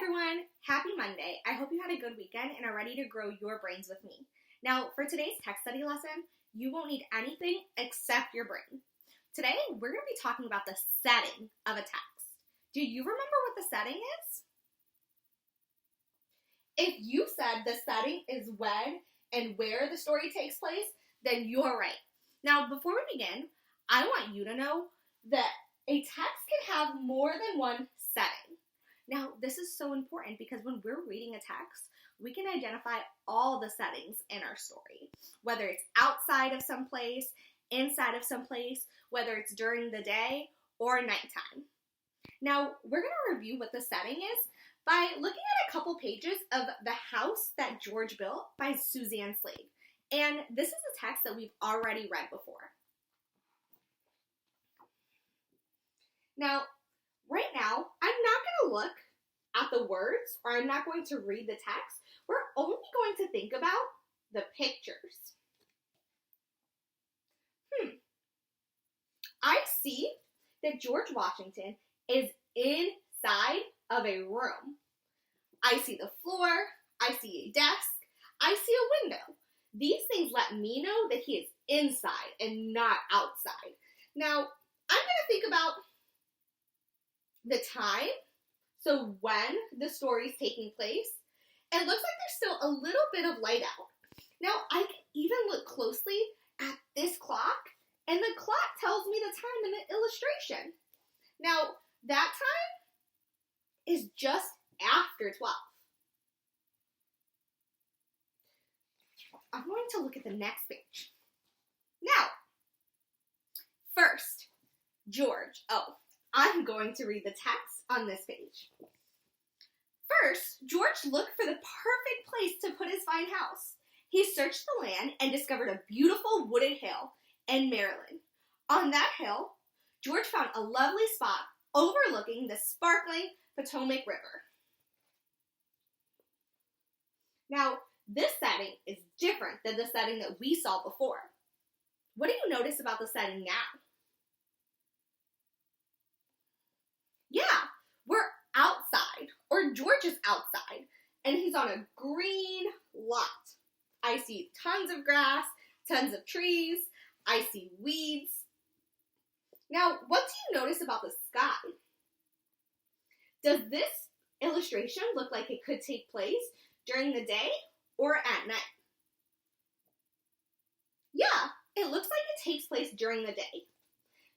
everyone, happy Monday. I hope you had a good weekend and are ready to grow your brains with me. Now, for today's text study lesson, you won't need anything except your brain. Today, we're going to be talking about the setting of a text. Do you remember what the setting is? If you said the setting is when and where the story takes place, then you're right. Now, before we begin, I want you to know that a text can have more than one setting. Now, this is so important because when we're reading a text, we can identify all the settings in our story, whether it's outside of some place, inside of some place, whether it's during the day or nighttime. Now, we're going to review what the setting is by looking at a couple pages of The House That George Built by Suzanne Slade. And this is a text that we've already read before. Now, right now, I'm not going to look at the words, or I'm not going to read the text. We're only going to think about the pictures. I see that George Washington is inside of a room. I see the floor, I see a desk, I see a window. These things let me know that he is inside and not outside. Now, I'm going to think about the time, so when the story is taking place. It looks like there's still a little bit of light out. Now, I can even look closely at this clock, and the clock tells me the time in the illustration. Now, that time is just after 12. I'm going to look at the next page. Now, first, George. I'm going to read the text on this page. First, George looked for the perfect place to put his fine house. He searched the land and discovered a beautiful wooded hill in Maryland. On that hill, George found a lovely spot overlooking the sparkling Potomac River. Now, this setting is different than the setting that we saw before. What do you notice about the setting now? Yeah, we're outside, or George is outside, and he's on a green lot. I see tons of grass, tons of trees, I see weeds. Now, what do you notice about the sky? Does this illustration look like it could take place during the day or at night? Yeah, it looks like it takes place during the day.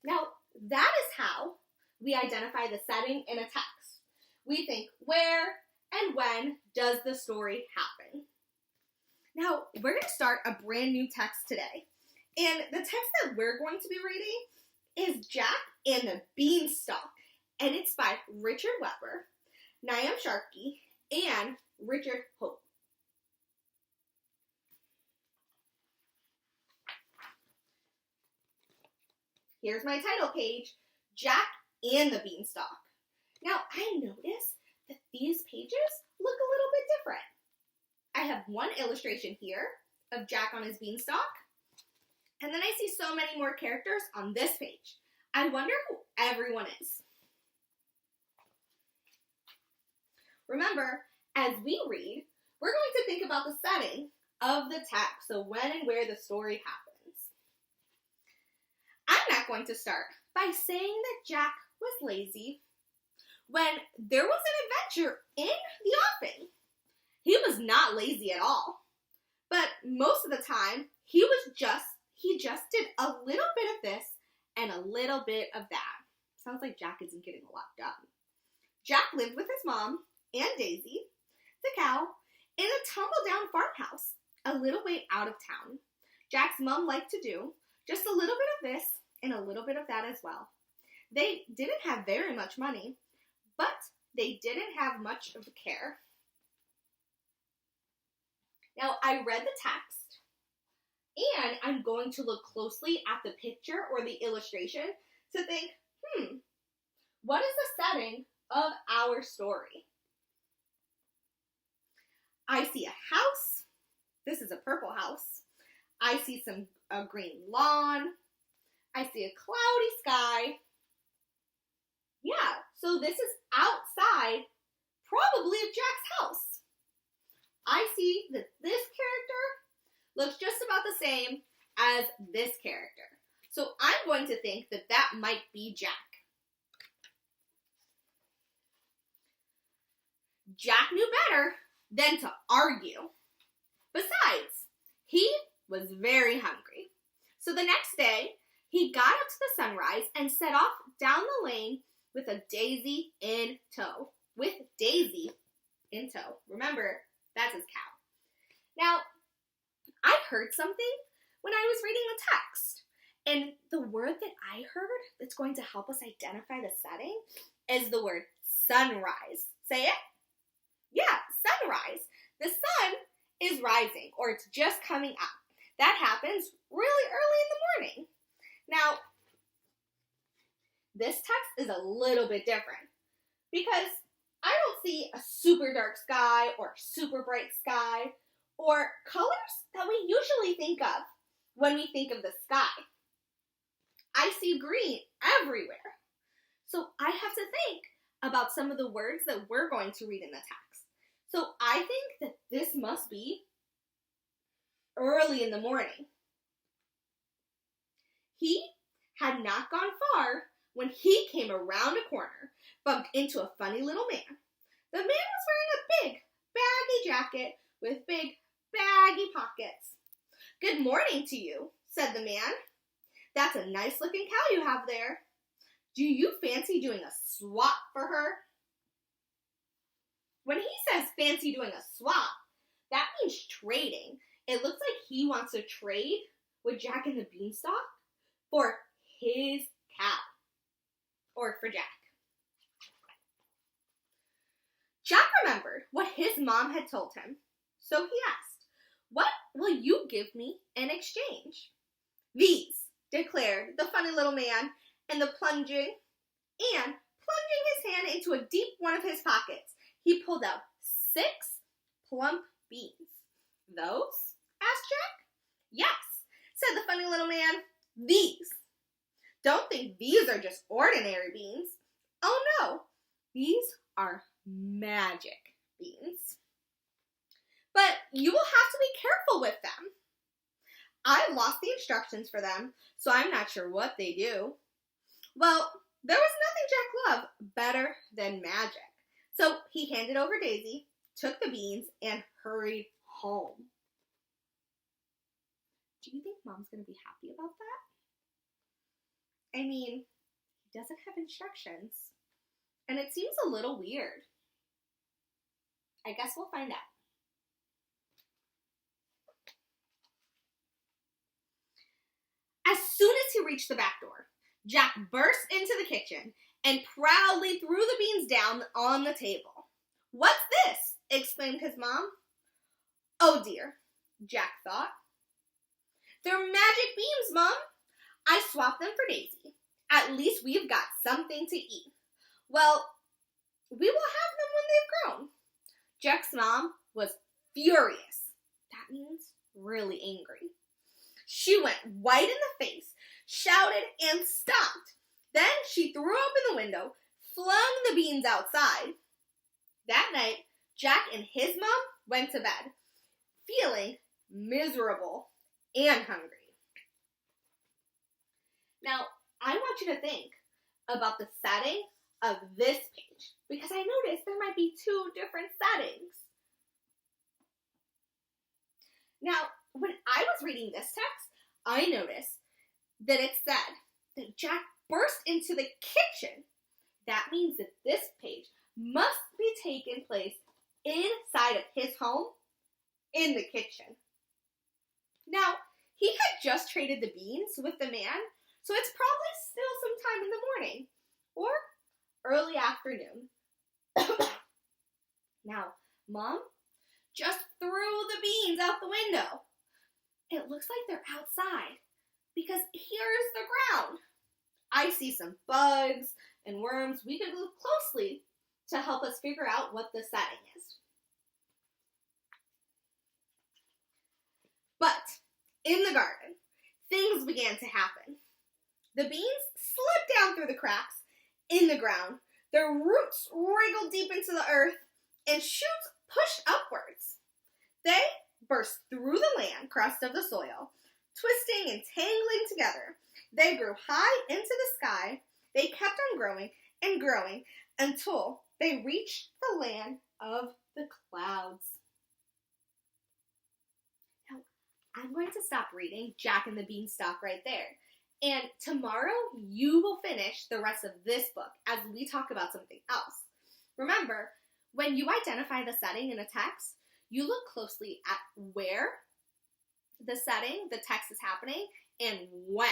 Now, that is how we identify the setting in a text. We think, where and when does the story happen? Now, we're going to start a brand new text today. And the text that we're going to be reading is Jack and the Beanstalk. And it's by Richard Weber, Niamh Sharkey, and Richard Hope. Here's my title page, Jack and the Beanstalk. Now, I notice that these pages look a little bit different. I have one illustration here of Jack on his beanstalk, and then I see so many more characters on this page. I wonder who everyone is. Remember, as we read, we're going to think about the setting of the text, so when and where the story happens. I'm not going to start by saying that Jack was lazy when there was an adventure in the offing. He was not lazy at all, but most of the time he just did a little bit of this and a little bit of that. Sounds like Jack isn't getting a lot done. Jack lived with his mom and Daisy, the cow, in a tumble-down farmhouse a little way out of town. Jack's mom liked to do just a little bit of this and a little bit of that as well. They didn't have very much money, but they didn't have much of a care. Now, I read the text, and I'm going to look closely at the picture or the illustration to think, what is the setting of our story? I see a house. This is a purple house. I see a green lawn. I see a cloudy sky. Yeah, so this is outside, probably of Jack's house. I see that this character looks just about the same as this character. So I'm going to think that that might be Jack. Jack knew better than to argue. Besides, he was very hungry. So the next day, he got up to the sunrise and set off down the lane with Daisy in tow. Remember, that's his cow. Now, I heard something when I was reading the text. And the word that I heard that's going to help us identify the setting is the word sunrise. Say it? Yeah, sunrise. The sun is rising, or it's just coming up. That happens really early in the morning. Now, this text is a little bit different because I don't see a super dark sky or super bright sky or colors that we usually think of when we think of the sky. I see green everywhere. So I have to think about some of the words that we're going to read in the text. So I think that this must be early in the morning. He had not gone far when he came around a corner, bumped into a funny little man. The man was wearing a big, baggy jacket with big, baggy pockets. "Good morning to you," said the man. "That's a nice looking cow you have there. Do you fancy doing a swap for her?" When he says fancy doing a swap, that means trading. It looks like he wants to trade with Jack and the Beanstalk for his cow. Or for Jack. Jack remembered what his mom had told him, so he asked, "What will you give me in exchange?" "These," declared the funny little man, and plunging his hand into a deep one of his pockets, he pulled out 6 plump beans. "Those?" asked Jack. "Yes," said the funny little man. "These. Don't think these are just ordinary beans. Oh no, these are magic beans. But you will have to be careful with them. I lost the instructions for them, so I'm not sure what they do." Well, there was nothing Jack loved better than magic. So he handed over Daisy, took the beans, and hurried home. Do you think Mom's going to be happy about that? I mean, he doesn't have instructions, and it seems a little weird. I guess we'll find out. As soon as he reached the back door, Jack burst into the kitchen and proudly threw the beans down on the table. "What's this?" exclaimed his mom. "Oh dear," Jack thought. "They're magic beans, Mom. I swapped them for Daisy. At least we've got something to eat. Well, we will have them when they've grown." Jack's mom was furious. That means really angry. She went white in the face, shouted, and stomped. Then she threw open the window, flung the beans outside. That night, Jack and his mom went to bed, feeling miserable and hungry. Now, I want you to think about the setting of this page, because I noticed there might be 2 different settings. Now, when I was reading this text, I noticed that it said that Jack burst into the kitchen. That means that this page must be taking place inside of his home in the kitchen. Now, he had just traded the beans with the man, so it's probably still sometime in the morning or early afternoon. Now, Mom just threw the beans out the window. It looks like they're outside because here's the ground. I see some bugs and worms. We can look closely to help us figure out what the setting is. But in the garden, things began to happen. The beans slid down through the cracks in the ground. Their roots wriggled deep into the earth, and shoots pushed upwards. They burst through the land crust of the soil, twisting and tangling together. They grew high into the sky. They kept on growing and growing until they reached the land of the clouds. Now, I'm going to stop reading Jack and the Beanstalk right there. And tomorrow, you will finish the rest of this book as we talk about something else. Remember, when you identify the setting in a text, you look closely at where the setting, the text is happening, and when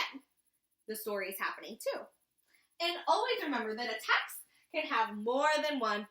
the story is happening too. And always remember that a text can have more than one